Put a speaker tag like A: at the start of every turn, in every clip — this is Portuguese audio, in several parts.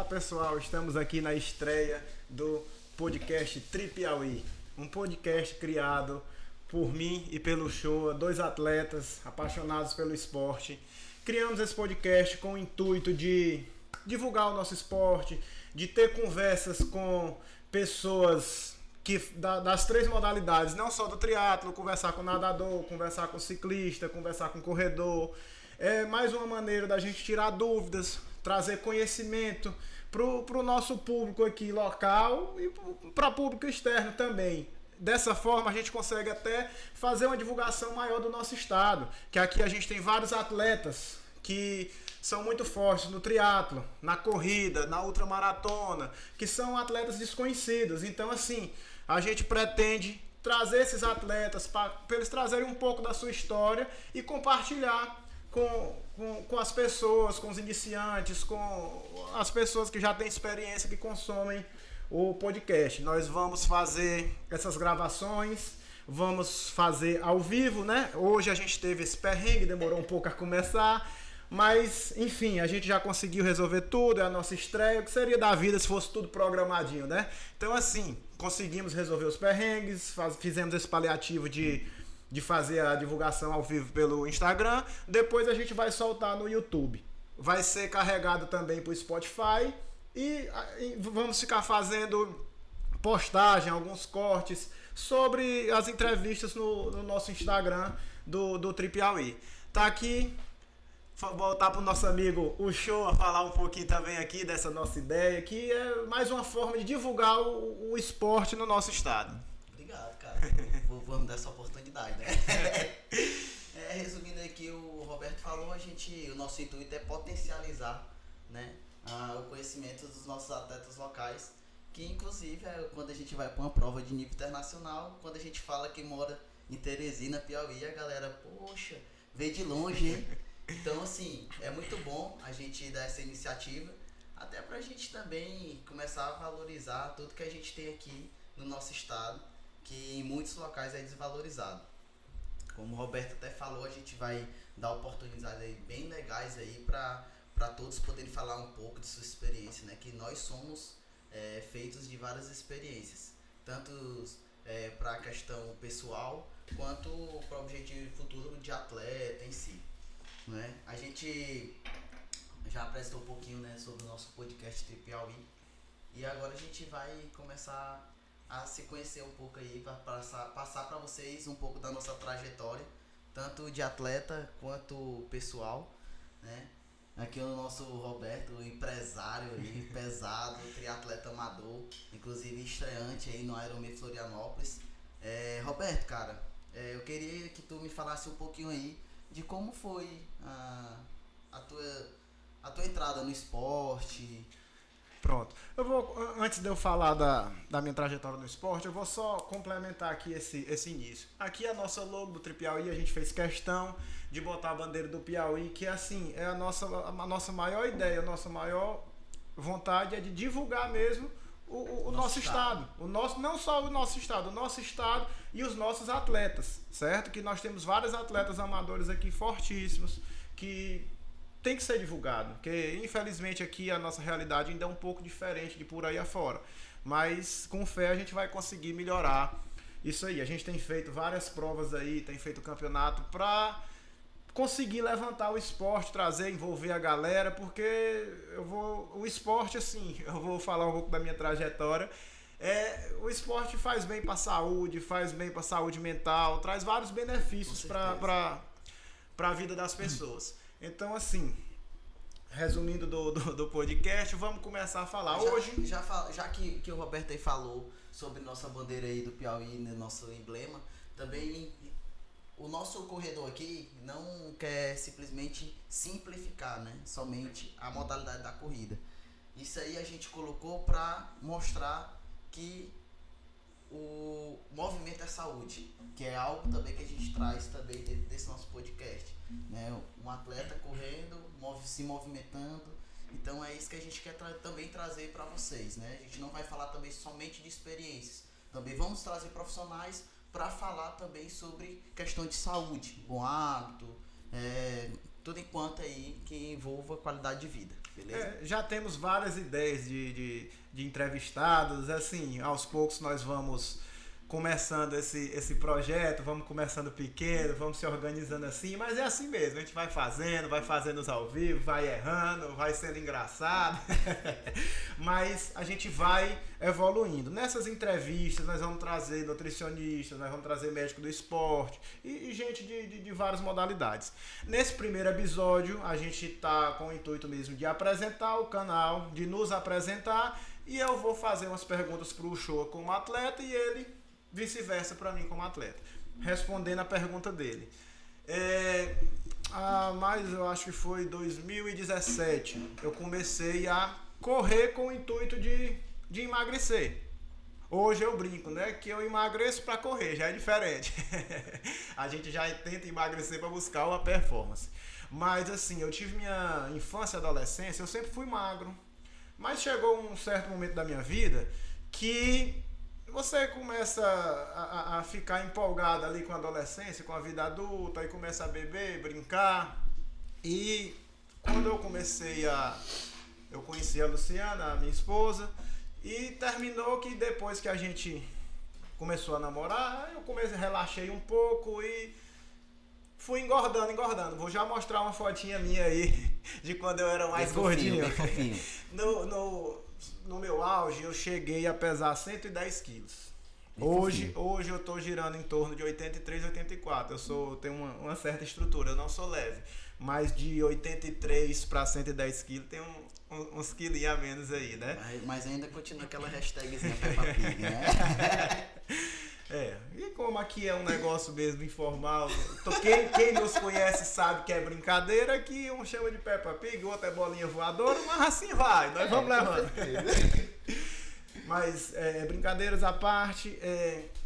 A: Olá pessoal, estamos aqui na estreia do podcast Tripiauí, um podcast criado por mim e pelo Shoa, dois atletas apaixonados pelo esporte. Criamos esse podcast com o intuito de divulgar o nosso esporte, de ter conversas com pessoas das três modalidades, não só do triatlo, conversar com nadador, conversar com ciclista, conversar com corredor. É mais uma maneira da gente tirar dúvidas, trazer conhecimento para o nosso público aqui local e para público externo também. Dessa forma a gente consegue até fazer uma divulgação maior do nosso estado, que aqui a gente tem vários atletas que são muito fortes no triatlo, na corrida, na ultramaratona, que são atletas desconhecidos. Então assim, a gente pretende trazer esses atletas para eles trazerem um pouco da sua história e compartilhar com as pessoas, com os iniciantes, com as pessoas que já têm experiência, que consomem o podcast. Nós vamos fazer essas gravações, vamos fazer ao vivo, né? Hoje a gente teve esse perrengue, demorou um pouco a começar, mas enfim, a gente já conseguiu resolver tudo, é a nossa estreia. O que seria da vida se fosse tudo programadinho, né? Então assim, conseguimos resolver os perrengues, fizemos esse paliativo de fazer a divulgação ao vivo pelo Instagram. Depois a gente vai soltar no YouTube. Vai ser carregado também para o Spotify e vamos ficar fazendo postagem, alguns cortes sobre as entrevistas no nosso Instagram do Tripiauí. Tá aqui, voltar para o nosso amigo o Shoa falar um pouquinho também aqui dessa nossa ideia, que é mais uma forma de divulgar o esporte no nosso estado.
B: Obrigado, cara. Vou me dar essa oportunidade, né? Resumindo aqui, o Roberto falou, o nosso intuito é potencializar, né, o conhecimento dos nossos atletas locais, que inclusive quando a gente vai para uma prova de nível internacional, quando a gente fala que mora em Teresina, Piauí, a galera, poxa, veio de longe, hein? Então, assim, é muito bom a gente dar essa iniciativa, até pra gente também começar a valorizar tudo que a gente tem aqui no nosso estado, que em muitos locais é desvalorizado. Como o Roberto até falou, a gente vai dar oportunidades aí bem legais aí para todos poderem falar um pouco de sua experiência, né? Que nós somos feitos de várias experiências, tanto para a questão pessoal quanto para o objetivo futuro de atleta em si, né? A gente já apresentou um pouquinho, né, sobre o nosso podcast Tripiauí e agora a gente vai começar a se conhecer um pouco aí, para passar para vocês um pouco da nossa trajetória, tanto de atleta quanto pessoal, né? Aqui o nosso Roberto, empresário aí, pesado, triatleta amador, inclusive estreante aí no Ironman Florianópolis. Roberto, cara, eu queria que tu me falasse um pouquinho aí de como foi a tua entrada no esporte.
A: Pronto. Antes de eu falar da minha trajetória no esporte, eu vou só complementar aqui esse início. Aqui a nossa logo do Tripiauí, a gente fez questão de botar a bandeira do Piauí, que assim, é a nossa maior ideia, a nossa maior vontade é de divulgar mesmo o nosso estado. Não só o nosso estado e os nossos atletas, certo? Que nós temos vários atletas amadores aqui fortíssimos, que tem que ser divulgado, porque infelizmente aqui a nossa realidade ainda é um pouco diferente de por aí afora, mas com fé a gente vai conseguir melhorar isso aí. A gente tem feito várias provas aí, tem feito campeonato para conseguir levantar o esporte, trazer, envolver a galera, porque o esporte, assim, eu vou falar um pouco da minha trajetória, o esporte faz bem para a saúde, faz bem para a saúde mental, traz vários benefícios para a vida das pessoas. Então, assim, resumindo do podcast, vamos começar a falar.
B: Já que o Roberto aí falou sobre nossa bandeira aí do Piauí, né, nosso emblema, também o nosso corredor aqui não quer simplesmente simplificar, né, somente a modalidade da corrida. Isso aí a gente colocou para mostrar que o movimento é saúde, que é algo também que a gente traz também dentro desse nosso podcast, né? Um atleta correndo, se movimentando. Então é isso que a gente quer também trazer para vocês, né? A gente não vai falar também somente de experiências, também vamos trazer profissionais para falar também sobre questão de saúde, bom hábito, tudo enquanto aí que envolva qualidade de vida. beleza?
A: Já temos várias ideias de entrevistados, assim, aos poucos nós vamos começando esse projeto, vamos começando pequeno, vamos se organizando assim, mas é assim mesmo, a gente vai fazendo os ao vivo, vai errando, vai sendo engraçado, mas a gente vai evoluindo. Nessas entrevistas nós vamos trazer nutricionistas, nós vamos trazer médico do esporte e gente de várias modalidades. Nesse primeiro episódio a gente está com o intuito mesmo de apresentar o canal, de nos apresentar, e eu vou fazer umas perguntas para o Show como atleta e ele vice-versa para mim como atleta, respondendo a pergunta dele. Mas eu acho que foi 2017, eu comecei a correr com o intuito de emagrecer. Hoje eu brinco, né, que eu emagreço para correr, já é diferente. A gente já tenta emagrecer para buscar uma performance. Mas assim, eu tive minha infância e adolescência, eu sempre fui magro. Mas chegou um certo momento da minha vida que você começa a ficar empolgado ali com a adolescência, com a vida adulta, aí começa a beber, brincar. E quando eu conheci a Luciana, a minha esposa, e terminou que depois que a gente começou a namorar, eu relaxei um pouco e fui engordando. Vou já mostrar uma fotinha minha aí de quando eu era mais gordinho.
B: Bem fofinho.
A: No meu auge, eu cheguei a pesar 110 quilos. Hoje eu tô girando em torno de 83, 84. Eu tenho uma certa estrutura, eu não sou leve. Mas de 83 para 110 quilos tem uns quilinhos a menos aí, né?
B: Mas ainda continua aquela hashtagzinha Peppa Pig, né?
A: E como aqui é um negócio mesmo informal, quem nos conhece sabe que é brincadeira, que um chama de Peppa Pig, o outro é bolinha voadora, mas assim vai, nós vamos levando. Mas brincadeiras à parte,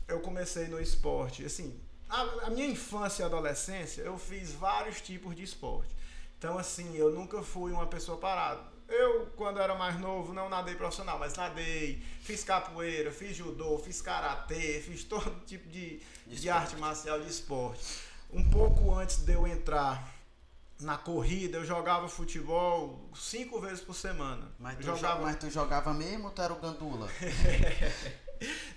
A: eu comecei no esporte, assim, a minha infância e adolescência eu fiz vários tipos de esporte, então assim, eu nunca fui uma pessoa parada. Eu, quando era mais novo, não nadei profissional, mas nadei, fiz capoeira, fiz judô, fiz karatê, fiz todo tipo de arte marcial, de esporte. Um pouco antes de eu entrar na corrida, eu jogava futebol 5 vezes por semana.
B: Mas tu jogava mesmo ou tu era o gandula?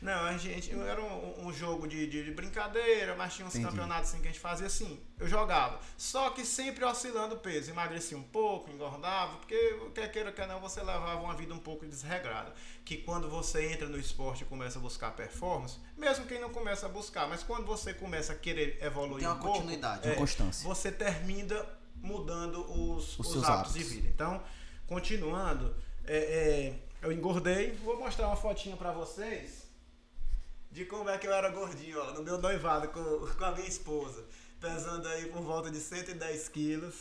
A: Não, era um jogo de brincadeira, mas tinha uns campeonatos assim que a gente fazia assim. Eu jogava, só que sempre oscilando o peso. Emagrecia um pouco, engordava, porque quer queira, quer não, você levava uma vida um pouco desregrada. Que quando você entra no esporte e começa a buscar performance, mesmo quem não começa a buscar, mas quando você começa a querer evoluir
B: tem uma continuidade, uma constância.
A: Você termina mudando os
B: seus
A: hábitos de vida. Então, continuando, eu engordei. Vou mostrar uma fotinha pra vocês de como é que eu era gordinho, ó, no meu noivado com a minha esposa, pesando aí por volta de 110 quilos,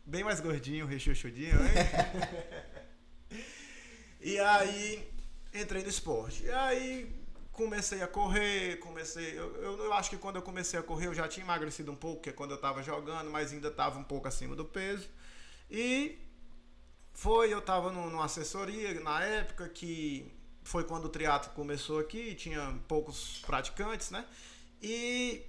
A: bem mais gordinho, rechuchudinho, hein? E aí entrei no esporte, e aí comecei a correr, eu acho que quando eu comecei a correr eu já tinha emagrecido um pouco, que é quando eu tava jogando, mas ainda tava um pouco acima do peso, e eu tava numa assessoria na época, que foi quando o triatlo começou aqui, tinha poucos praticantes, né? E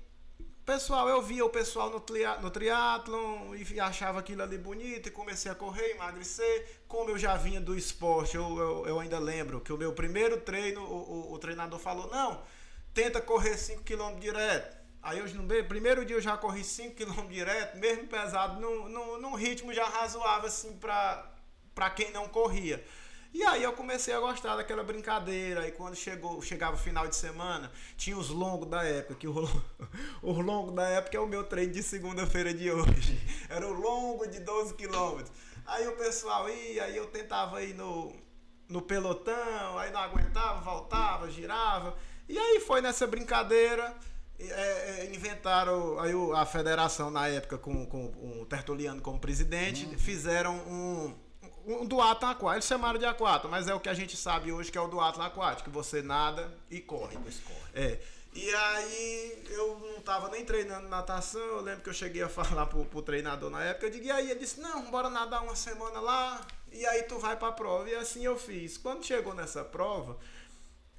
A: eu via o pessoal no triatlon e achava aquilo ali bonito e comecei a correr, emagrecer. Como eu já vinha do esporte, eu ainda lembro que o meu primeiro treino, o treinador falou, não, tenta correr 5 km direto. Aí no primeiro dia eu já corri 5 km direto, mesmo pesado, num ritmo já razoável assim para quem não corria. E aí eu comecei a gostar daquela brincadeira, e quando chegava o final de semana, tinha os longos da época, que o longo da época é o meu treino de segunda-feira de hoje. Era o longo de 12 km. Aí o pessoal ia, aí eu tentava ir no pelotão, aí não aguentava, voltava, girava. E aí foi nessa brincadeira, inventaram, aí a federação na época com o Tertuliano como presidente, fizeram um duatlon aquático. Eles chamaram de aquático, mas é o que a gente sabe hoje que é o duatlon aquático, que você nada e corre. E aí eu não tava nem treinando natação, eu lembro que eu cheguei a falar pro treinador na época, eu digo, e aí ele disse, não, bora nadar uma semana lá, e aí tu vai pra prova. E assim eu fiz. Quando chegou nessa prova,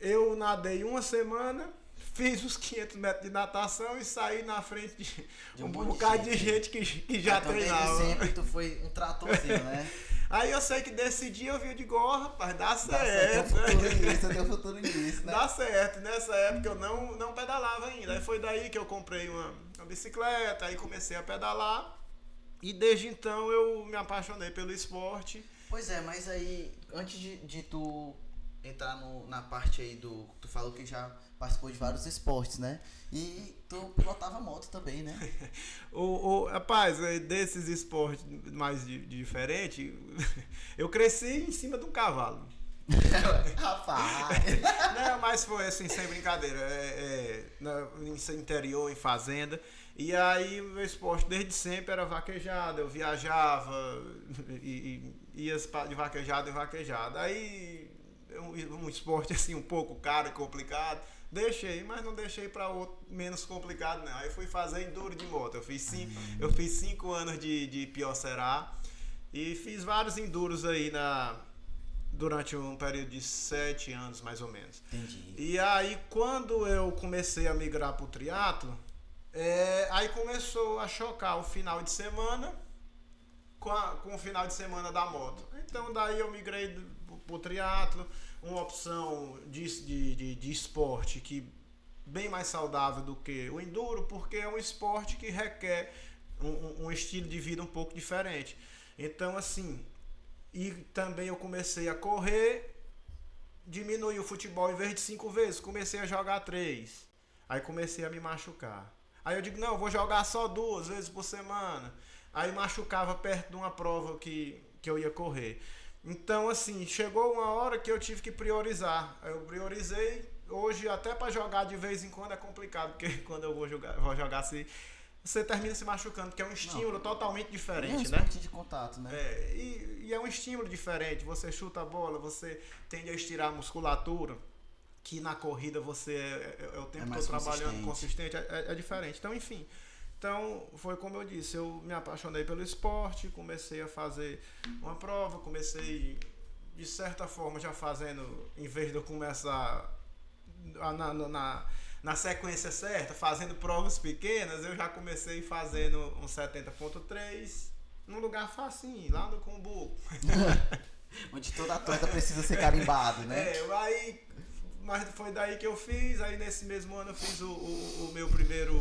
A: eu nadei uma semana, fiz os 500 metros de natação e saí na frente de um
B: monte
A: bocado de gente que já
B: então,
A: treinava.
B: Desde sempre tu foi um tratorzinho, né?
A: Aí eu sei que desse dia eu vi de gorra, rapaz, dá
B: Certo.
A: certo.
B: Teu futuro nisso, né?
A: Dá certo. Nessa época eu não pedalava ainda. Aí foi daí que eu comprei uma bicicleta, aí comecei a pedalar. E desde então eu me apaixonei pelo esporte.
B: Pois é, mas aí, antes de tu entrar na parte aí do... Tu falou que já participou de vários esportes, né? E tu pilotava moto também, né?
A: Rapaz, desses esportes mais diferentes, eu cresci em cima de um cavalo.
B: Rapaz!
A: Não, mas foi assim, sem brincadeira. Em interior, em fazenda. E aí o meu esporte desde sempre era vaquejada. Eu viajava e ia de vaquejada em vaquejada. Aí um esporte assim um pouco caro e complicado. Deixei, mas não deixei para outro menos complicado não. Aí fui fazer enduro de moto. Eu fiz 5 anos de Piocerá e fiz vários enduros aí durante um período de 7 anos mais ou menos.
B: Entendi.
A: E aí quando eu comecei a migrar pro triatlo, aí começou a chocar o final de semana com o final de semana da moto. Então daí eu migrei pro triatlo, uma opção de esporte que bem mais saudável do que o enduro, porque é um esporte que requer um estilo de vida um pouco diferente. Então assim, e também eu comecei a correr, diminuí o futebol em vez de 5 vezes, comecei a jogar 3. Aí comecei a me machucar. Aí eu digo, não, eu vou jogar só 2 vezes por semana. Aí machucava perto de uma prova que eu ia correr. Então, assim, chegou uma hora que eu tive que priorizar. Eu priorizei. Hoje, até para jogar de vez em quando é complicado, porque quando eu vou jogar assim, você termina se machucando, porque é um estímulo totalmente diferente, né?
B: De contato, né?
A: E é um estímulo diferente. Você chuta a bola, você tende a estirar a musculatura, que na corrida você é o tempo todo trabalhando consistente, é diferente. Então, enfim. Então, foi como eu disse, eu me apaixonei pelo esporte, comecei a fazer uma prova, comecei, de certa forma, já fazendo, em vez de eu começar na sequência certa, fazendo provas pequenas, eu já comecei fazendo um 70.3, num lugar facinho, lá no Cumbuco.
B: Onde toda atleta precisa ser carimbado, né?
A: Mas foi daí que eu fiz. Aí nesse mesmo ano eu fiz o meu primeiro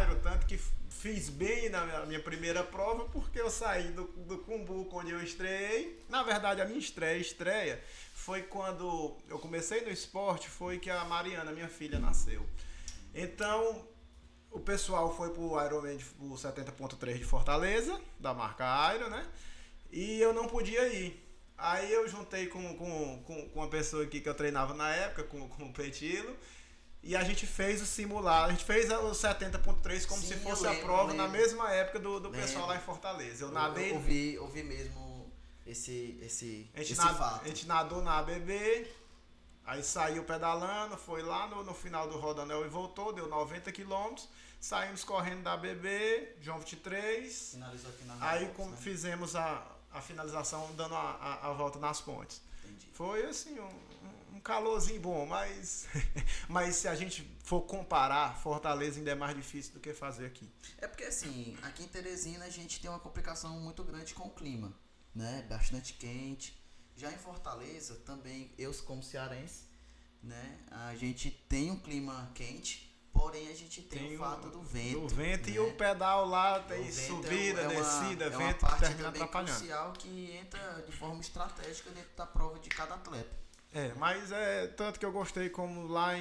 A: Iron, tanto que fiz bem na minha primeira prova, porque eu saí do Cumbuco, onde eu estreiei. Na verdade, a minha estreia foi quando eu comecei no esporte, foi que a Mariana, minha filha, nasceu. Então, o pessoal foi pro Ironman, o 70.3 de Fortaleza, da marca Iron, né? E eu não podia ir. Aí eu juntei com uma pessoa aqui que eu treinava na época, com o Petilo, e a gente fez o simulado, a gente fez o 70.3 como se fosse a prova na mesma época do pessoal lá em Fortaleza. Eu nadei.
B: Ouvi mesmo esse
A: fato. A gente nadou na ABB, aí saiu pedalando, foi lá no final do Rodanel e voltou, deu 90 km. Saímos correndo da ABB, João 23.
B: Finalizou aqui na
A: aí
B: volta, né?
A: Fizemos a finalização dando a volta nas pontes.
B: Entendi.
A: Foi assim, um calorzinho bom, mas se a gente for comparar, Fortaleza ainda é mais difícil do que fazer aqui.
B: É porque assim, aqui em Teresina a gente tem uma complicação muito grande com o clima, né? Bastante quente. Já em Fortaleza também, eu como cearense, né? A gente tem um clima quente, porém a gente tem o fato do vento.
A: Do vento,
B: né?
A: E o pedal lá tem subida, descida, vento,
B: uma parte
A: termina
B: também
A: atrapalhando.
B: crucial que entra de forma estratégica dentro da prova de cada atleta.
A: Mas tanto que eu gostei, como lá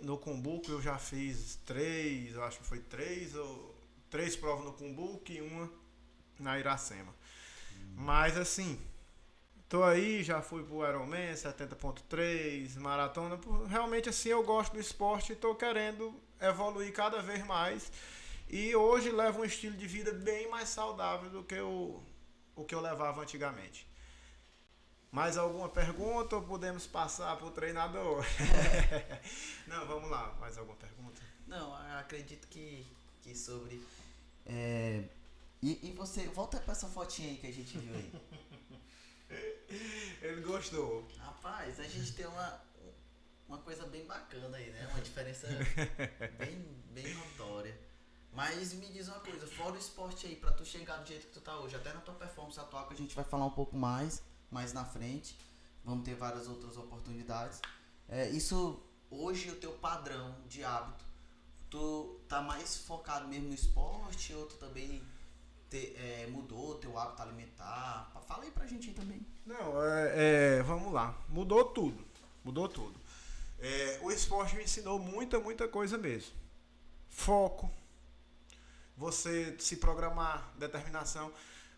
A: no Cumbuco eu já fiz 3, eu acho que foi 3 provas no Cumbuco e uma na Iracema. Mas assim, tô aí, já fui pro Ironman 70.3, maratona, realmente assim eu gosto do esporte e tô querendo evoluir cada vez mais. E hoje levo um estilo de vida bem mais saudável do que o que eu levava antigamente. Mais alguma pergunta ou podemos passar para o treinador? Não, vamos lá. Mais alguma pergunta?
B: Não, eu acredito que sobre... E você, volta para essa fotinha aí que a gente viu aí.
A: Ele gostou.
B: Rapaz, a gente tem uma coisa bem bacana aí, né? Uma diferença bem notória. Mas me diz uma coisa, fora o esporte aí, pra tu chegar do jeito que tu tá hoje, até na tua performance atual, que a gente vai falar um pouco mais na frente, vamos ter várias outras oportunidades. Isso, hoje, o teu padrão de hábito, tu tá mais focado mesmo no esporte ou tu também mudou teu hábito alimentar? Fala aí pra gente aí também.
A: Não, vamos lá. Mudou tudo. O esporte me ensinou muita coisa mesmo. Foco, você se programar, determinação.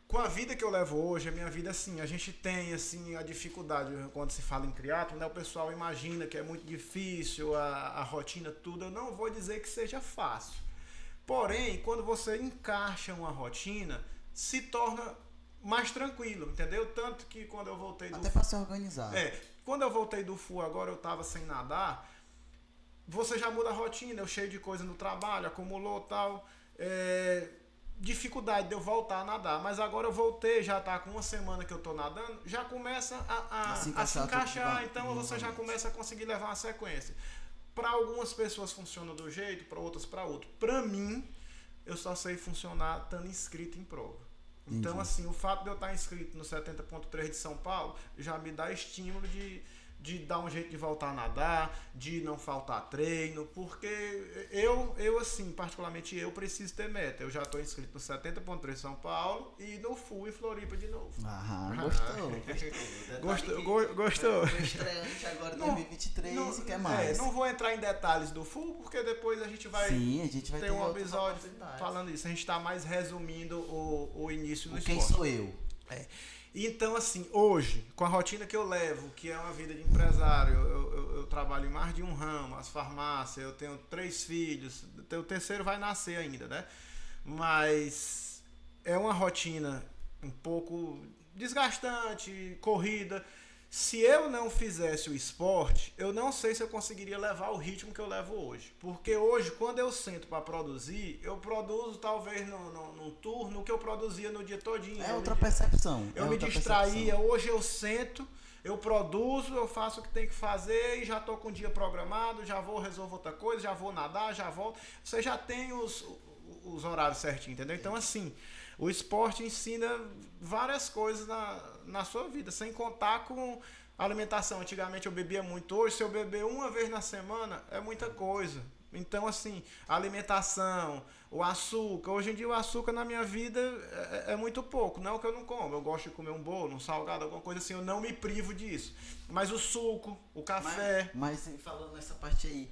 A: Com a vida que eu levo hoje, a minha vida, assim, a gente tem, assim, a dificuldade, quando se fala em triatlo, né? O pessoal imagina que é muito difícil, a rotina, tudo. Eu não vou dizer que seja fácil. Porém, quando você encaixa uma rotina, se torna mais tranquilo, entendeu? Tanto que quando eu voltei do...
B: Até pra se organizar.
A: Quando eu voltei do FU, agora eu tava sem nadar, você já muda a rotina, eu cheio de coisa no trabalho, acumulou tal... dificuldade de eu voltar a nadar, mas agora eu voltei, já tá com uma semana que eu tô nadando, já começa a se encaixar, então você já começa a conseguir levar uma sequência. Para algumas pessoas funciona do jeito, para outras para outro. Para mim, eu só sei funcionar estando inscrito em prova. Então, assim, o fato de eu estar inscrito no 70.3 de São Paulo já me dá estímulo de dar um jeito de voltar a nadar, de não faltar treino, porque eu assim, particularmente eu preciso ter meta. Eu já estou inscrito no 70.3 São Paulo e no FU e Floripa de novo. Gostou.
B: Foi estreante agora em 2023 e quer mais.
A: Não vou entrar em detalhes do FU, porque depois a gente vai ter um episódio falando isso. A gente está mais resumindo o início no esporte.
B: Quem sou eu?
A: Então, assim, hoje, com a rotina que eu levo, que é uma vida de empresário, eu trabalho em mais de um ramo, as farmácias, eu tenho 3 filhos, o terceiro vai nascer ainda, né? Mas é uma rotina um pouco desgastante, corrida. Se eu não fizesse o esporte, eu não sei se eu conseguiria levar o ritmo que eu levo hoje. Porque hoje, quando eu sento para produzir, eu produzo talvez num turno o que eu produzia no dia todinho.
B: Outra percepção.
A: Eu me distraía, hoje eu sento, eu produzo, eu faço o que tem que fazer e já estou com o dia programado, já vou resolver outra coisa, já vou nadar, já volto. Você já tem os horários certinhos, entendeu? Então, assim, o esporte ensina várias coisas na sua vida, sem contar com alimentação. Antigamente eu bebia muito, hoje se eu beber uma vez na semana é muita coisa. Então, assim, a alimentação, o açúcar. Hoje em dia o açúcar na minha vida é muito pouco. Não que eu não como, eu gosto de comer um bolo, um salgado, alguma coisa assim, eu não me privo disso. Mas o suco, o café...
B: Mas falando nessa parte aí,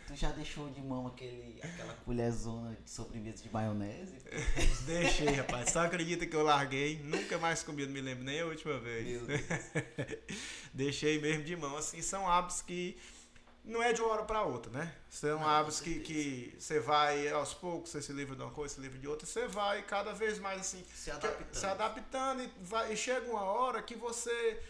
B: tu já deixou de mão aquela colherzona de sobremesa de maionese?
A: Deixei, rapaz. Só acredita que eu larguei. Nunca mais comi, não me lembro nem a última vez.
B: Meu Deus.
A: Deixei mesmo de mão. Assim, são hábitos que não é de uma hora para outra, né? São hábitos que você vai aos poucos, você se livra de uma coisa, se livra de outra, você vai cada vez mais assim se adaptando e chega uma hora que você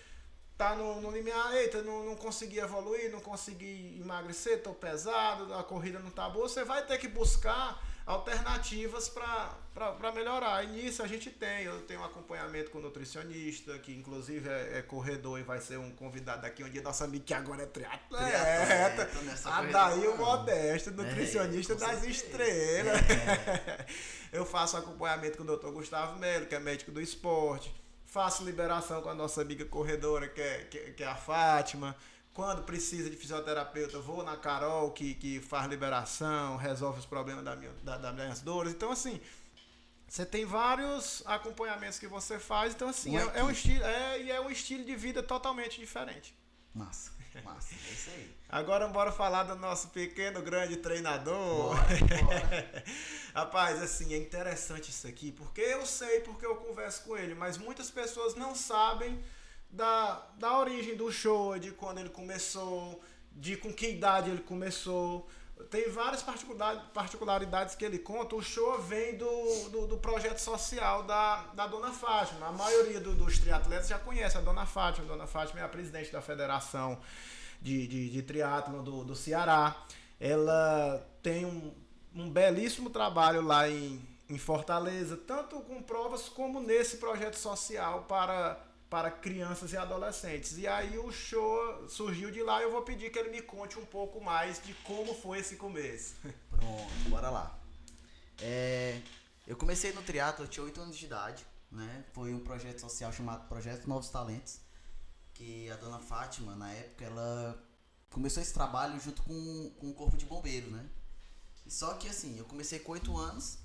A: tá no limiar, eita, não consegui evoluir, não consegui emagrecer, tô pesado, a corrida não tá boa, você vai ter que buscar alternativas para melhorar. E nisso a gente eu tenho um acompanhamento com o nutricionista, que inclusive é corredor e vai ser um convidado daqui um dia, nosso amigo que agora é triatleta. Adair Modesto, nutricionista das estrelas. Eu faço acompanhamento com o Dr. Gustavo Melo, que é médico do esporte. Faço liberação com a nossa amiga corredora, que é a Fátima. Quando precisa de fisioterapeuta, vou na Carol, que faz liberação, resolve os problemas das minhas dores. Então, assim, você tem vários acompanhamentos que você faz. Então, assim, é um estilo de vida totalmente diferente.
B: Massa, é isso aí.
A: Agora bora falar do nosso pequeno, grande treinador.
B: Bora.
A: Rapaz, assim, é interessante isso aqui, porque eu converso com ele, mas muitas pessoas não sabem da origem do show, de quando ele começou, de com que idade ele começou. Tem várias particularidades que ele conta. O show vem do projeto social da Dona Fátima. A maioria dos triatletas já conhece a Dona Fátima. A Dona Fátima é a presidente da Federação de Triatlon do Ceará. Ela tem um belíssimo trabalho lá em Fortaleza, tanto com provas como nesse projeto social para para crianças e adolescentes. E aí o show surgiu de lá e eu vou pedir que ele me conte um pouco mais de como foi esse começo.
B: Pronto, bora lá. Eu comecei no triatlo, eu tinha 8 anos de idade, né? Foi um projeto social chamado Projeto Novos Talentos, que a dona Fátima, na época, ela começou esse trabalho junto com o Corpo de Bombeiros, né? Só que assim, eu comecei com 8 anos,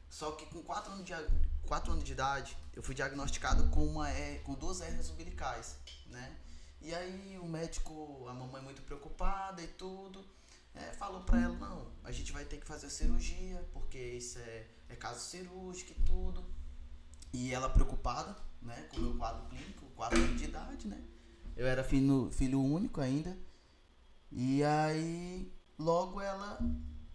B: só que com 4 anos de idade, eu fui diagnosticado com 2 hérnias umbilicais, né? E aí o médico, a mamãe muito preocupada e tudo, falou pra ela, não, a gente vai ter que fazer cirurgia, porque isso é caso cirúrgico e tudo. E ela preocupada, né, com o meu quadro clínico, 4 anos de idade, né? Eu era filho único ainda. E aí, logo ela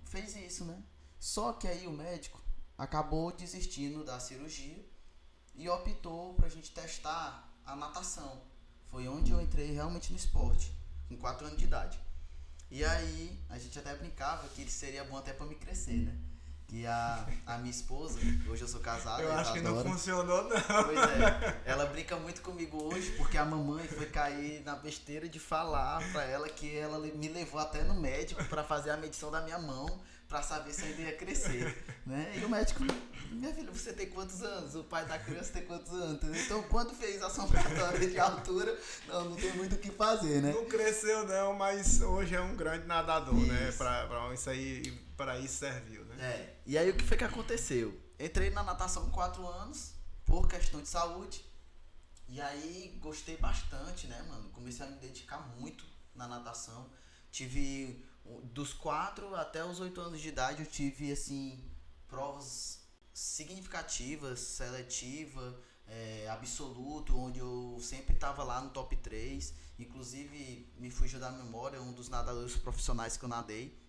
B: fez isso, né? Só que aí o médico acabou desistindo da cirurgia e optou pra gente testar a natação. Foi onde eu entrei realmente no esporte, com 4 anos de idade. E aí, a gente até brincava que seria bom até pra me crescer, né? Que a minha esposa, hoje eu sou casado,
A: Eu acho que não funcionou, não.
B: Pois é, ela brinca muito comigo hoje porque a mamãe foi cair na besteira de falar pra ela que ela me levou até no médico pra fazer a medição da minha mão pra saber se ainda ia crescer, né? E o médico, minha filha, você tem quantos anos? O pai da criança tem quantos anos? Então, quando fez a somatória de altura, não tem muito o que fazer, né?
A: Não cresceu não, mas hoje é um grande nadador, isso, né? Pra isso serviu, né?
B: E aí o que foi que aconteceu? Entrei na natação com 4 anos, por questão de saúde. E aí gostei bastante, né, mano? Comecei a me dedicar muito na natação. Tive, dos 4 até os 8 anos de idade, eu tive, assim, provas significativas, seletiva, absoluto, onde eu sempre estava lá no top 3. Inclusive, me fugiu da memória, um dos nadadores profissionais que eu nadei.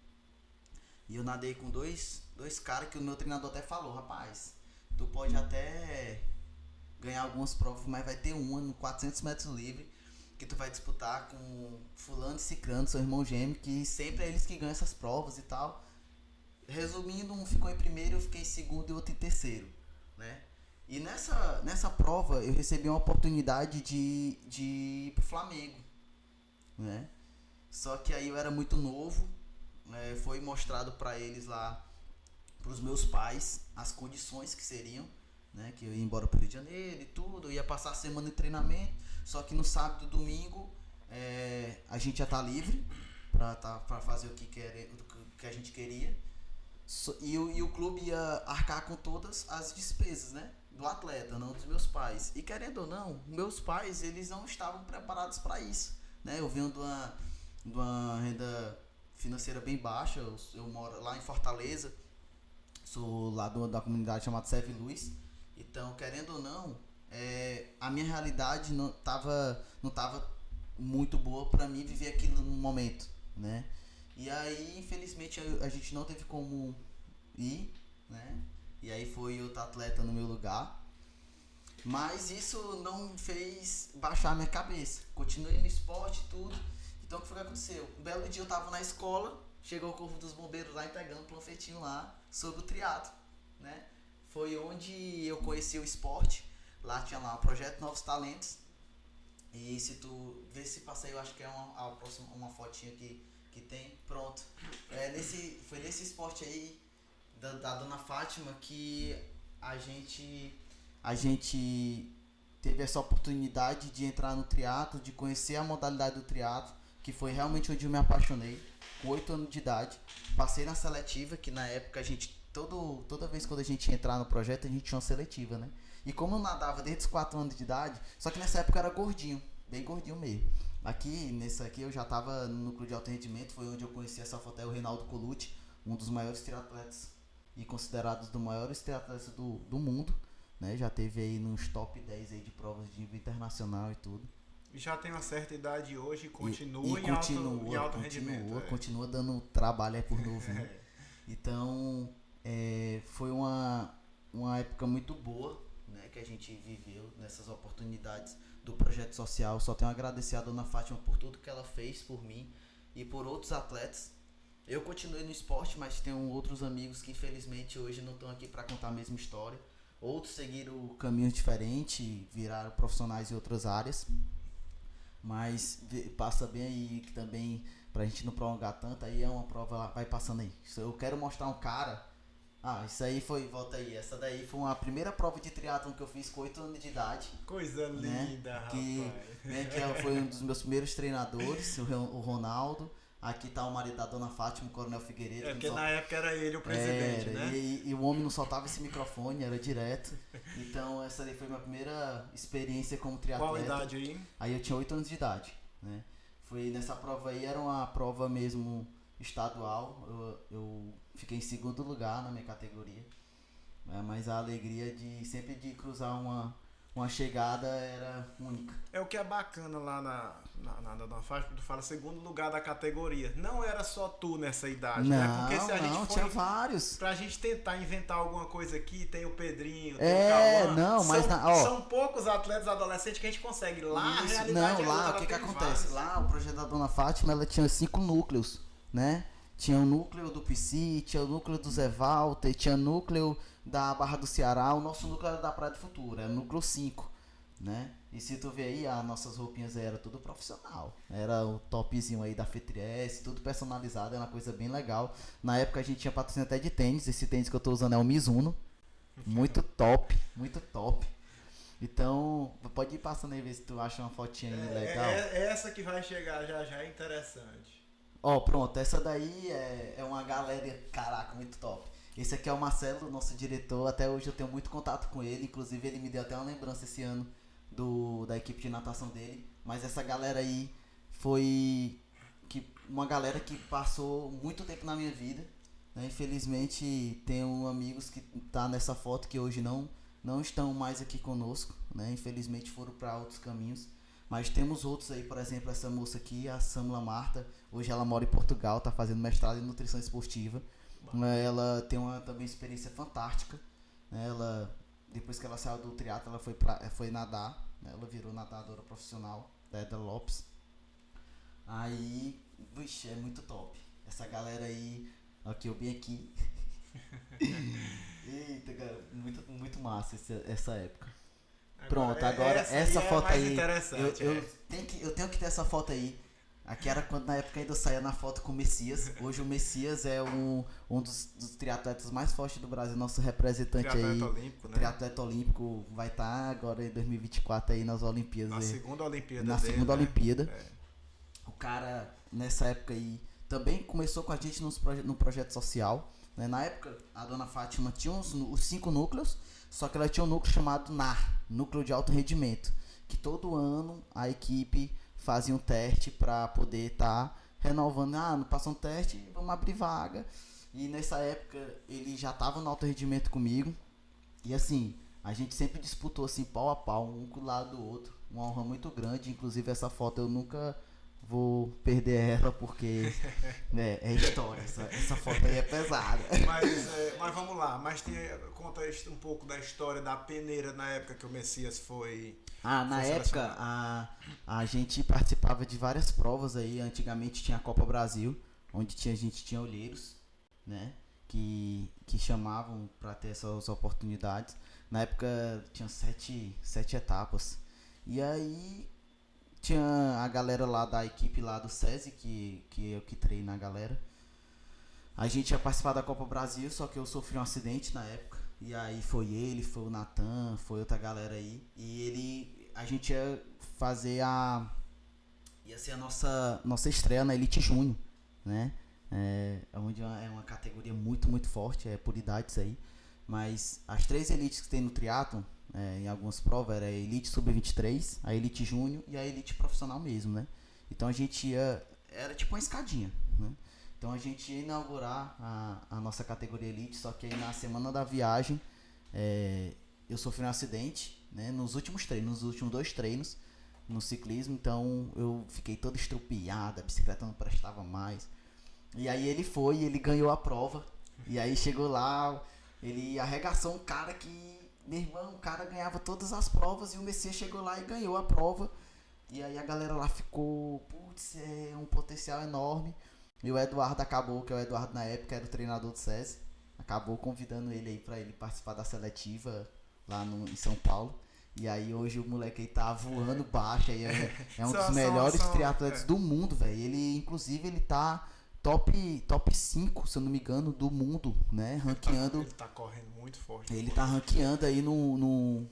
B: E eu nadei com dois caras que o meu treinador até falou, rapaz, tu pode até ganhar algumas provas, mas vai ter uma no 400 metros livre que tu vai disputar com fulano e ciclano, seu irmão gêmeo, que sempre é eles que ganham essas provas e tal. Resumindo, um ficou em primeiro, eu fiquei em segundo e outro em terceiro, né? E nessa prova eu recebi uma oportunidade de ir pro Flamengo, né? Só que aí eu era muito novo, foi mostrado para eles lá, para os meus pais, as condições que seriam, né? Que eu ia embora pro Rio de Janeiro e tudo, eu ia passar a semana de treinamento, só que no sábado e domingo a gente já tá livre para fazer o que a gente queria. E o clube ia arcar com todas as despesas, né? Do atleta, não dos meus pais. E querendo ou não, meus pais, eles não estavam preparados para isso, né? Eu venho de uma renda financeira bem baixa, eu moro lá em Fortaleza, sou lá da comunidade chamada Seve Luz. Então, querendo ou não, a minha realidade não tava muito boa para mim viver aquilo no momento, né? E aí, infelizmente, a gente não teve como ir, né? E aí foi outro atleta no meu lugar. Mas isso não me fez baixar a minha cabeça. Continuei no esporte e tudo. Então, o que foi que aconteceu? Um belo dia eu tava na escola, chegou o Corpo dos Bombeiros lá entregando um panfletinho lá sobre o triatlo, né? Foi onde eu conheci o esporte. Lá tinha lá o Projeto Novos Talentos. E se tu ver esse passeio, eu acho que é uma fotinha que tem, pronto. Foi nesse esporte aí da dona Fátima que a gente teve essa oportunidade de entrar no triatlo, de conhecer a modalidade do triatlo, que foi realmente onde eu me apaixonei, com 8 anos de idade. Passei na seletiva, que na época a gente, toda vez quando a gente ia entrar no projeto, a gente tinha uma seletiva, né? E como eu nadava desde os 4 anos de idade, só que nessa época eu era gordinho, bem gordinho mesmo. Nesse aqui eu já estava no clube de alto rendimento, foi onde eu conheci essa foto, o Reinaldo Colucci, um dos maiores triatletas e considerados dos maiores triatletas do mundo, né? Já teve aí nos top 10 aí de provas de nível internacional e tudo.
A: E já tem uma certa idade hoje e continua em alto rendimento.
B: Continua dando trabalho aí por novinho. Então, foi uma época muito boa, né, que a gente viveu nessas oportunidades do projeto social. Só tenho a agradecer a dona Fátima por tudo que ela fez por mim e por outros atletas. Eu continuei no esporte, mas tenho outros amigos que infelizmente hoje não estão aqui para contar a mesma história, Outros seguiram caminhos diferentes, viraram profissionais em outras áreas. Mas passa bem aí que também, pra gente não prolongar tanto, aí é uma prova, vai passando aí. Eu quero mostrar um cara. Isso aí foi, volta aí, essa daí foi uma primeira prova de triatlon que eu fiz com 8 anos de idade.
A: Coisa
B: Né?
A: linda,
B: Que,
A: rapaz.
B: né, que foi um dos meus primeiros treinadores, o Ronaldo. Aqui tá o marido da Dona Fátima, o Coronel Figueiredo.
A: Porque na época era ele o presidente, né?
B: E o homem não soltava esse microfone, era direto. Então essa aí foi minha primeira experiência como triatleta.
A: Qual idade aí?
B: Aí eu tinha 8 anos de idade, né? Foi nessa prova aí, era uma prova mesmo estadual. Eu fiquei em segundo lugar na minha categoria. Mas a alegria de sempre de cruzar uma chegada era única.
A: É o que é bacana lá na faixa, tu fala segundo lugar da categoria. Não era só tu nessa idade,
B: não,
A: né? Porque se a gente for,
B: tinha vários.
A: Pra gente tentar inventar alguma coisa aqui, tem o Pedrinho, tem
B: o
A: Cauã.
B: Não, mas
A: são poucos atletas adolescentes que a gente consegue. Lá
B: isso,
A: a realidade
B: não, lá o que acontece? Vários. Lá o projeto da Dona Fátima, ela tinha 5 núcleos, né? Tinha o núcleo do PC, tinha o núcleo do Zé Walter, tinha o núcleo da Barra do Ceará, o nosso núcleo era da Praia do Futuro, era o núcleo 5, né? E se tu ver aí, as nossas roupinhas era tudo profissional. Era o topzinho aí da Fetriesse, tudo personalizado, era uma coisa bem legal. Na época a gente tinha patrocínio até de tênis, esse tênis que eu tô usando é o Mizuno. Muito top, muito top. Então, pode ir passando aí ver se tu acha uma fotinha aí legal.
A: Essa que vai chegar já é interessante.
B: Pronto, essa daí é uma galera, caraca, muito top. Esse aqui é o Marcelo, nosso diretor, até hoje eu tenho muito contato com ele, inclusive ele me deu até uma lembrança esse ano da equipe de natação dele. Mas essa galera aí foi uma galera que passou muito tempo na minha vida, né? Infelizmente tenho amigos que tá nessa foto que hoje não estão mais aqui conosco, né? Infelizmente foram para outros caminhos. Mas temos outros aí, por exemplo, essa moça aqui, a Samla Marta. Hoje ela mora em Portugal, está fazendo mestrado em nutrição esportiva. Ela tem uma também experiência fantástica. Ela, depois que ela saiu do triatlo, ela foi nadar. Ela virou nadadora profissional da Eda Lopes. Aí, vixe, é muito top. Essa galera aí, aqui eu vim aqui. Eita, cara, muito, muito massa essa época. Pronto, agora essa foto aí, eu tenho que ter essa foto aí. Aqui era quando na época ainda eu saía na foto com o Messias. Hoje o Messias é um dos triatletas mais fortes do Brasil, nosso representante
A: triatleta
B: aí.
A: Olímpico, né?
B: Triatleta olímpico, vai estar agora em 2024 aí nas Olimpíadas.
A: Na segunda Olimpíada
B: Na
A: dele,
B: segunda
A: né?
B: Olimpíada. O cara, nessa época aí, também começou com a gente no projeto social. Né? Na época, a Dona Fátima tinha os 5 núcleos, só que ela tinha um núcleo chamado NAR, Núcleo de Alto Rendimento, que todo ano a equipe fazia um teste para poder estar renovando. Não passou um teste, vamos abrir vaga. E nessa época ele já estava no alto rendimento comigo. E assim, a gente sempre disputou assim, pau a pau, um com o lado do outro. Uma honra muito grande. Inclusive essa foto eu nunca vou perder ela porque é história. Essa foto aí é pesada.
A: Mas vamos lá, conta um pouco da história da peneira na época que o Messias foi.
B: Na época a gente participava de várias provas aí. Antigamente tinha a Copa Brasil, onde a gente tinha olheiros, né? Que chamavam para ter essas oportunidades. Na época tinha 7 etapas. E aí tinha a galera lá da equipe lá do SESI, que eu que treino a galera. A gente ia participar da Copa Brasil, só que eu sofri um acidente na época. E aí foi o Natan, foi outra galera aí. E a gente ia fazer ia ser a nossa estreia na Elite Júnior, né? Onde é uma categoria muito, muito forte, é por idades aí. Mas as 3 elites que tem no triatlon, em algumas provas, era a Elite Sub-23, a Elite Júnior e a Elite Profissional mesmo, né? Então a gente era tipo uma escadinha, né? Então a gente ia inaugurar a nossa categoria Elite, só que aí na semana da viagem eu sofri um acidente, né? Nos últimos 2 treinos no ciclismo, então eu fiquei todo estrupiado, a bicicleta não prestava mais. E aí ele ganhou a prova, e aí chegou lá, ele arregaçou um cara que, meu irmão, o cara ganhava todas as provas e o Messias chegou lá e ganhou a prova. E aí a galera lá ficou, putz, é um potencial enorme. E o Eduardo acabou, que é o Eduardo na época era o treinador do SESI, acabou convidando ele aí pra ele participar da seletiva. lá em São Paulo. E aí hoje o moleque aí tá voando baixo, aí é um dos melhores triatletas do mundo, velho. Ele, inclusive, ele tá top 5, se eu não me engano, do mundo, né? Ranqueando.
A: Ele tá correndo muito forte.
B: Ele tá ranqueando aí no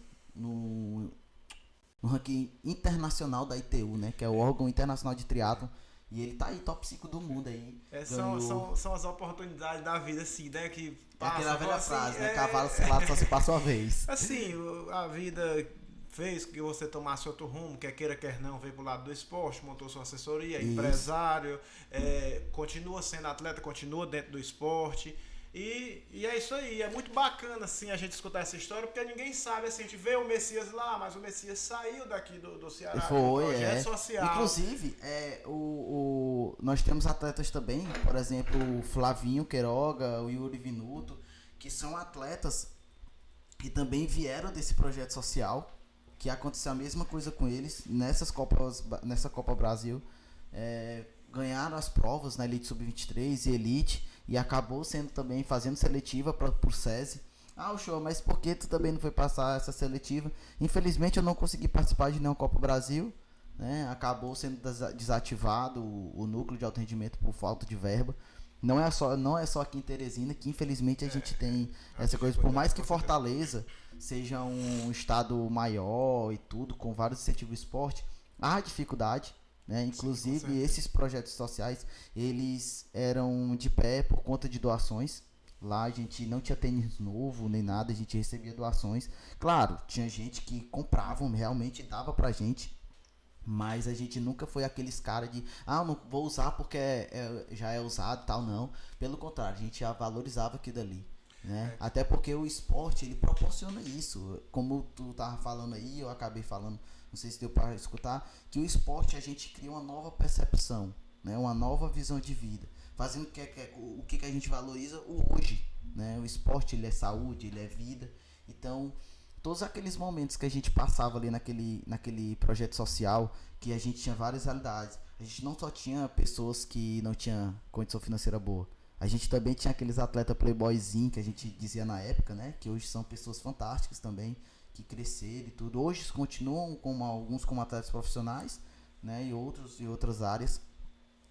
B: ranking internacional da ITU, né? Que é o órgão internacional de triatlon. E ele tá aí, top 5 do mundo aí.
A: São as oportunidades da vida, assim, né? Que passa,
B: aquela velha
A: assim,
B: frase, né? Cavalo selado só se passa uma vez.
A: Assim, a vida fez que você tomasse outro rumo, quer queira, quer não, veio pro lado do esporte, montou sua assessoria, empresário, continua sendo atleta, continua dentro do esporte. E é isso aí, é muito bacana assim a gente escutar essa história, porque ninguém sabe, assim, a gente vê o Messias lá, mas o Messias saiu daqui do Ceará,
B: foi,
A: do projeto social.
B: Inclusive, nós temos atletas também, por exemplo, o Flavinho Queiroga, o Yuri Vinuto, que são atletas que também vieram desse projeto social, que aconteceu a mesma coisa com eles, nessa Copa Brasil, ganharam as provas na Elite Sub-23 e Elite, e acabou sendo também fazendo seletiva por SESI. O show, mas por que tu também não foi passar essa seletiva? Infelizmente eu não consegui participar de nenhuma Copa Brasil, né? Acabou sendo desativado o núcleo de alto rendimento por falta de verba. Não é só aqui em Teresina que infelizmente a gente tem essa coisa. Por mais que Fortaleza seja um estado maior e tudo, com vários incentivos ao esporte, há dificuldade. Né? Inclusive, sim, esses projetos sociais, eles eram de pé por conta de doações. Lá a gente não tinha tênis novo nem nada, a gente recebia doações. Claro, tinha gente que compravam, realmente dava pra gente, mas a gente nunca foi aqueles caras de não vou usar porque já é usado e tal, não. Pelo contrário, a gente já valorizava aquilo ali, né? Até porque o esporte, ele proporciona isso. Como tu tava falando aí, eu acabei falando, não sei se deu para escutar, que o esporte a gente cria uma nova percepção, né? Uma nova visão de vida, fazendo o que a gente valoriza o hoje, né? O esporte, ele é saúde, ele é vida. Então, todos aqueles momentos que a gente passava ali naquele projeto social, que a gente tinha várias realidades, a gente não só tinha pessoas que não tinham condição financeira boa, a gente também tinha aqueles atletas playboyzinhos que a gente dizia na época, né? Que hoje são pessoas fantásticas também, que cresceram e tudo. Hoje continuam alguns como atletas profissionais, né? E outros em outras áreas.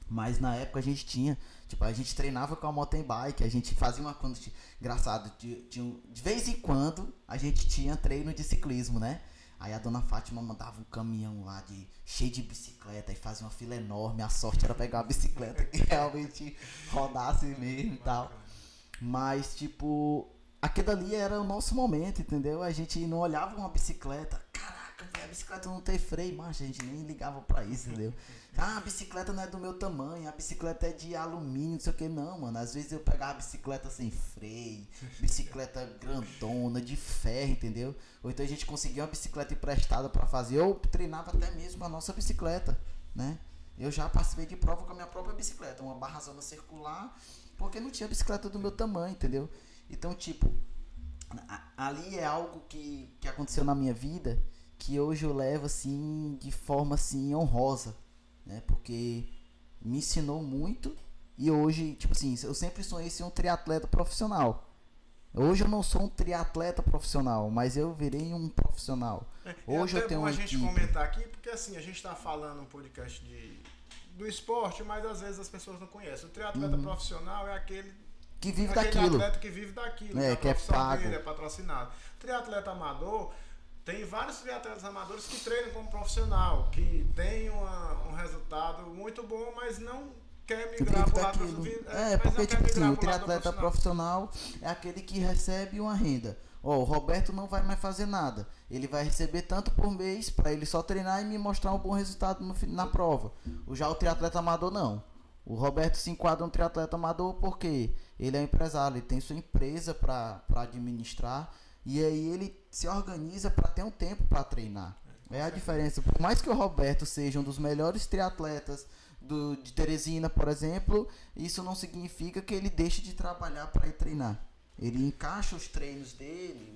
B: Mas na época a gente tinha, tipo, a gente treinava com a mountain bike, a gente fazia uma coisa engraçado, de vez em quando a gente tinha treino de ciclismo, né? Aí a dona Fátima mandava um caminhão lá cheio de bicicleta e fazia uma fila enorme. A sorte era pegar uma bicicleta que realmente rodasse mesmo e tal. Mas, tipo, aquilo ali era o nosso momento, entendeu? A gente não olhava uma bicicleta, caraca, a bicicleta não tem freio, mas a gente nem ligava pra isso, entendeu? A bicicleta não é do meu tamanho, a bicicleta é de alumínio, não sei o que, não, mano. Às vezes eu pegava a bicicleta sem freio, bicicleta grandona, de ferro, entendeu? Ou então a gente conseguia uma bicicleta emprestada pra fazer, ou treinava até mesmo a nossa bicicleta, né? Eu já participei de prova com a minha própria bicicleta, uma barrazona circular, porque não tinha bicicleta do meu tamanho, entendeu? Então, tipo, ali é algo que aconteceu na minha vida, que hoje eu levo, assim, de forma, assim, honrosa, né? Porque me ensinou muito. E hoje, tipo assim, eu sempre sonhei ser um triatleta profissional. Hoje eu não sou um triatleta profissional, mas eu virei um profissional. Hoje eu tenho uma equipe.
A: É bom a gente comentar aqui, porque assim, a gente tá falando um podcast do esporte, mas às vezes as pessoas não conhecem. O triatleta profissional é aquele
B: que vive daquilo.
A: Atleta que vive daquilo,
B: que é pago.
A: Dele, é patrocinado. Triatleta amador, tem vários triatletas amadores que treinam como profissional, que tem um resultado muito bom, mas não quer migrar para o lado profissional.
B: Porque tipo assim, o triatleta profissional é aquele que recebe uma renda. O Roberto não vai mais fazer nada. Ele vai receber tanto por mês para ele só treinar e me mostrar um bom resultado na prova. Já o triatleta amador não. O Roberto se enquadra um triatleta amador porque ele é empresário, ele tem sua empresa para administrar e aí ele se organiza para ter um tempo para treinar. É a diferença. Por mais que o Roberto seja um dos melhores triatletas de Teresina, por exemplo, isso não significa que ele deixe de trabalhar para ir treinar. Ele encaixa os treinos dele,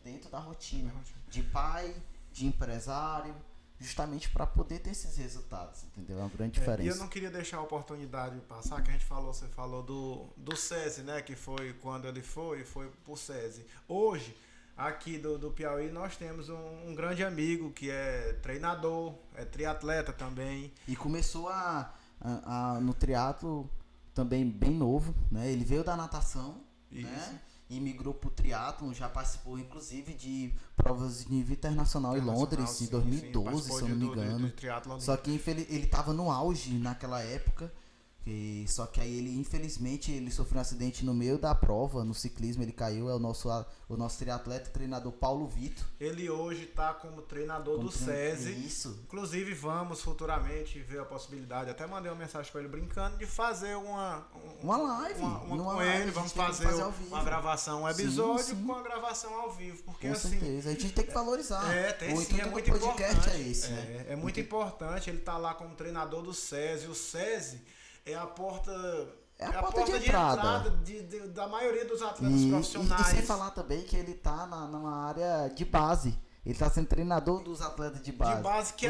B: dentro da rotina de pai, de empresário, justamente para poder ter esses resultados, entendeu? É uma grande diferença.
A: E eu não queria deixar a oportunidade de passar, que você falou do SESI, né? Que foi quando ele foi pro SESI. Hoje, aqui do Piauí, nós temos um grande amigo que é treinador, é triatleta também.
B: E começou no triatlo também bem novo, né? Ele veio da natação,
A: Isso.
B: né? E migrou pro triatlo, já participou inclusive de provas de nível internacional em Londres em 2012, se eu não me engano. Só que ele estava no auge naquela época. Só que aí ele, infelizmente, ele sofreu um acidente no meio da prova, no ciclismo, ele caiu, é o nosso triatleta e treinador Paulo Vitor.
A: Ele hoje está como treinador do SESI.
B: Isso.
A: Inclusive vamos futuramente ver a possibilidade, até mandei uma mensagem para ele brincando, de fazer uma live com ele, vamos fazer uma gravação, um episódio com a gravação ao vivo, porque
B: com
A: assim...
B: certeza, a gente tem que valorizar.
A: Tem sim, é muito importante. É muito importante, ele tá lá como treinador do SESI, o SESI é a porta...
B: É a porta de entrada
A: da maioria dos atletas profissionais.
B: E sem falar também que ele tá numa área de base. Ele tá sendo treinador dos atletas de base.
A: De base, que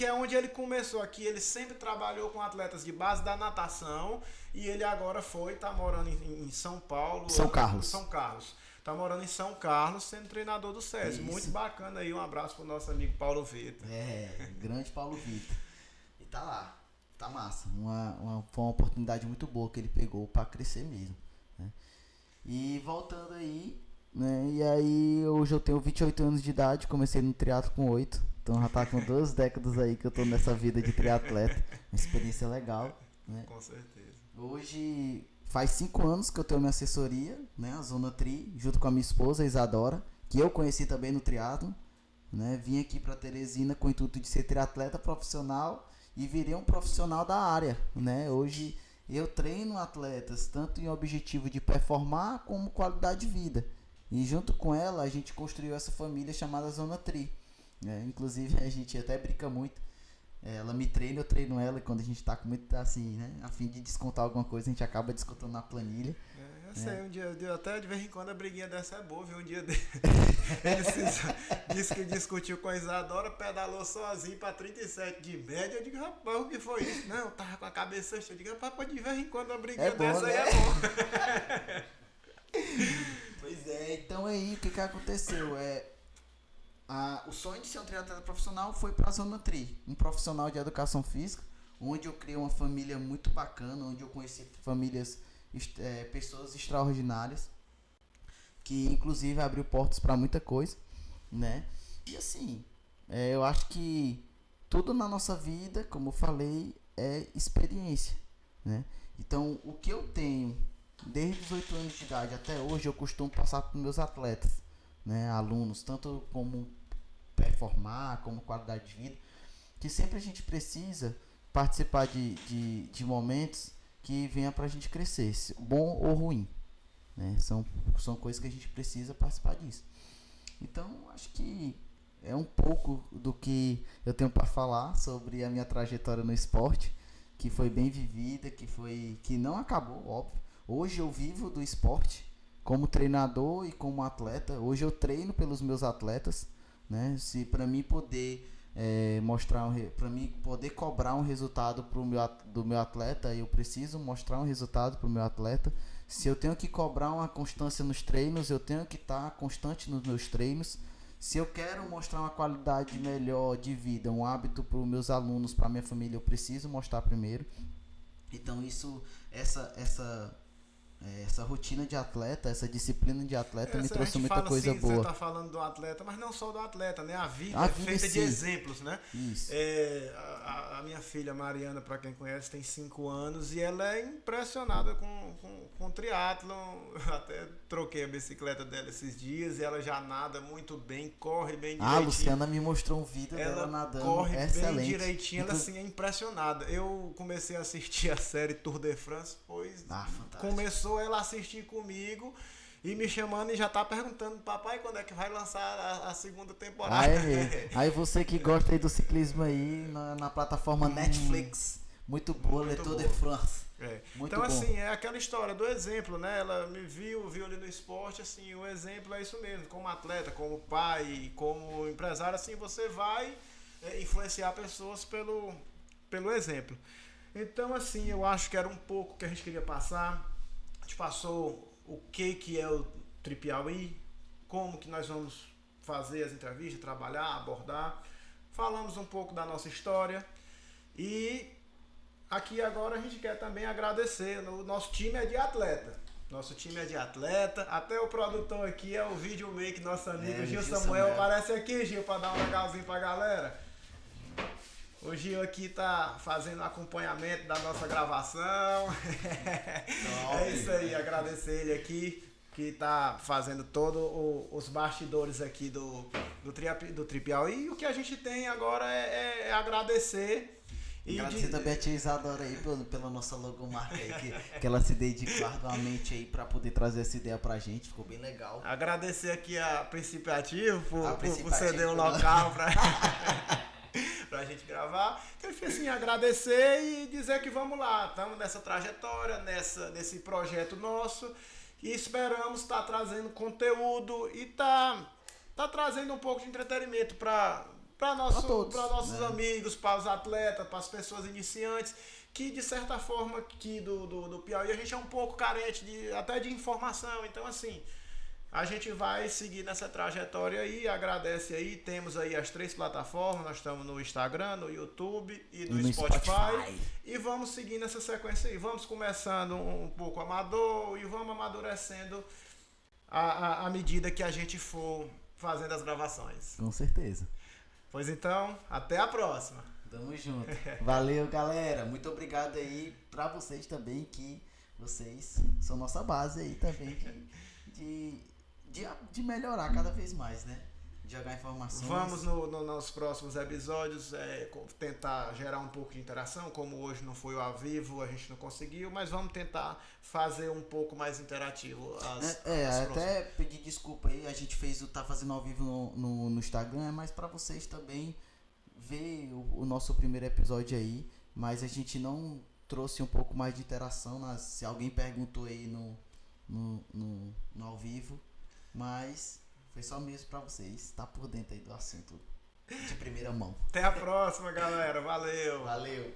A: é onde ele começou aqui. Ele sempre trabalhou com atletas de base da natação. E ele agora tá morando em São Paulo.
B: São Carlos.
A: Tá morando em São Carlos, sendo treinador do SESI. Muito bacana aí. Um abraço pro nosso amigo Paulo Vitor.
B: Grande Paulo Vitor. E tá lá. Tá massa, foi uma oportunidade muito boa que ele pegou para crescer mesmo, né? E voltando aí, né? E aí hoje eu tenho 28 anos de idade, comecei no triatlo com 8, então já tá com 2 décadas aí que eu tô nessa vida de triatleta, uma experiência legal, né?
A: Com certeza.
B: Hoje faz 5 anos que eu tenho minha assessoria, né? A Zona Tri, junto com a minha esposa, a Isadora, que eu conheci também no triatlo, né? Vim aqui para Teresina com o intuito de ser triatleta profissional e virei um profissional da área, né? Hoje eu treino atletas tanto em objetivo de performar como qualidade de vida. E junto com ela a gente construiu essa família chamada Zona Tri, né? Inclusive a gente até brinca muito. Ela me treina, eu treino ela, e quando a gente tá com muito assim, né? A fim de descontar alguma coisa, a gente acaba descontando na planilha.
A: Eu sei, um dia, até de vez em quando a briguinha dessa é boa, viu? Um dia ele disse que discutiu com a Isadora, pedalou sozinho pra 37 de média. Eu digo, rapaz, o que foi isso? Não, eu tava com a cabeça cheia. Eu digo, rapaz, de vez em quando a briguinha dessa aí é boa.
B: Pois é, então aí o que aconteceu? O sonho de ser um triatleta profissional foi pra Zona Tri, um profissional de educação física, onde eu criei uma família muito bacana, onde eu conheci pessoas extraordinárias, que inclusive abriu portas para muita coisa, né? E assim, eu acho que tudo na nossa vida, como eu falei, é experiência, né? Então, o que eu tenho desde os 8 anos de idade até hoje, eu costumo passar para os meus atletas, né? Alunos, tanto como performar, como qualidade de vida, que sempre a gente precisa participar de momentos que venha pra gente crescer, bom ou ruim, né? São coisas que a gente precisa participar disso. Então, acho que é um pouco do que eu tenho para falar sobre a minha trajetória no esporte, que foi bem vivida, que não acabou, óbvio. Hoje eu vivo do esporte como treinador e como atleta. Hoje eu treino pelos meus atletas, né? Se para mim poder para mim poder cobrar um resultado do meu atleta, eu preciso mostrar um resultado para o meu atleta. Se eu tenho que cobrar uma constância nos treinos, eu tenho que estar constante nos meus treinos. Se eu quero mostrar uma qualidade melhor de vida, um hábito para os meus alunos, para a minha família, eu preciso mostrar primeiro. Então essa rotina de atleta, essa disciplina de atleta me trouxe muita coisa boa.
A: Você tá falando do atleta, mas não só do atleta, né? A vida é feita de exemplos, né?
B: Isso.
A: A minha filha Mariana, para quem conhece, tem 5 anos e ela é impressionada com triatlon. Eu até troquei a bicicleta dela esses dias e ela já nada muito bem, corre bem direitinho.
B: A Luciana me mostrou um vídeo dela nadando,
A: corre
B: excelente.
A: Bem direitinho, ela assim é impressionada. Eu comecei a assistir a série Tour de France, pois começou ela assistir comigo e me chamando e já tá perguntando, papai, quando é que vai lançar a segunda temporada?
B: Aí você que gosta aí do ciclismo aí na plataforma Netflix, muito boa, Le Tour de France. Muito
A: então,
B: bom.
A: assim, é aquela história do exemplo, né? Ela me viu ali no esporte, assim, o exemplo é isso mesmo, como atleta, como pai, como empresário, assim, você vai influenciar pessoas pelo exemplo. Então, assim, eu acho que era um pouco que a gente queria passar. A gente passou o que é o Tri Piauí, como que nós vamos fazer as entrevistas, trabalhar, abordar. Falamos um pouco da nossa história e aqui agora a gente quer também agradecer. O nosso time é de atleta. Nosso time é de atleta. Até o produtor aqui é o videomaker, nosso amigo Gil Samuel. Aparece aqui, Gil, para dar um legalzinho pra galera. O Gil aqui tá fazendo acompanhamento da nossa gravação. É isso aí, agradecer ele aqui, que tá fazendo todos os bastidores aqui do Tripiauí. E o que a gente tem agora é agradecer. E
B: agradecer também a tia Isadora aí pela nossa logomarca aí, que ela se dedicou arduamente aí pra poder trazer essa ideia pra gente, ficou bem legal.
A: Agradecer aqui a Princípio Ativo por ceder o local pra gente gravar. Então, enfim, assim, agradecer e dizer que vamos lá, estamos nessa trajetória, nesse projeto nosso e esperamos estar trazendo conteúdo e tá trazendo um pouco de entretenimento para nossos amigos, para os atletas, para as pessoas iniciantes, que de certa forma aqui do Piauí a gente é um pouco carente até de informação. Então, assim, a gente vai seguir nessa trajetória aí, agradece aí, temos aí as 3 plataformas, nós estamos no Instagram, no YouTube e no Spotify. E vamos seguir nessa sequência aí, vamos começando um pouco amador e vamos amadurecendo à medida que a gente for fazendo as gravações.
B: Com certeza.
A: Pois então, até a próxima.
B: Tamo junto. Valeu, galera. Muito obrigado aí pra vocês também, que vocês são nossa base aí também de melhorar cada vez mais, né? De jogar informações.
A: Vamos nos próximos episódios tentar gerar um pouco de interação, como hoje não foi ao vivo, a gente não conseguiu, mas vamos tentar fazer um pouco mais interativo
B: até pedir desculpa aí, a gente tá fazendo ao vivo no Instagram, mas para vocês também ver o nosso primeiro episódio aí, mas a gente não trouxe um pouco mais de interação, se alguém perguntou aí no ao vivo, mas foi só mesmo pra vocês, tá por dentro aí do assunto de primeira mão.
A: Até a próxima, galera. Valeu.
B: Valeu.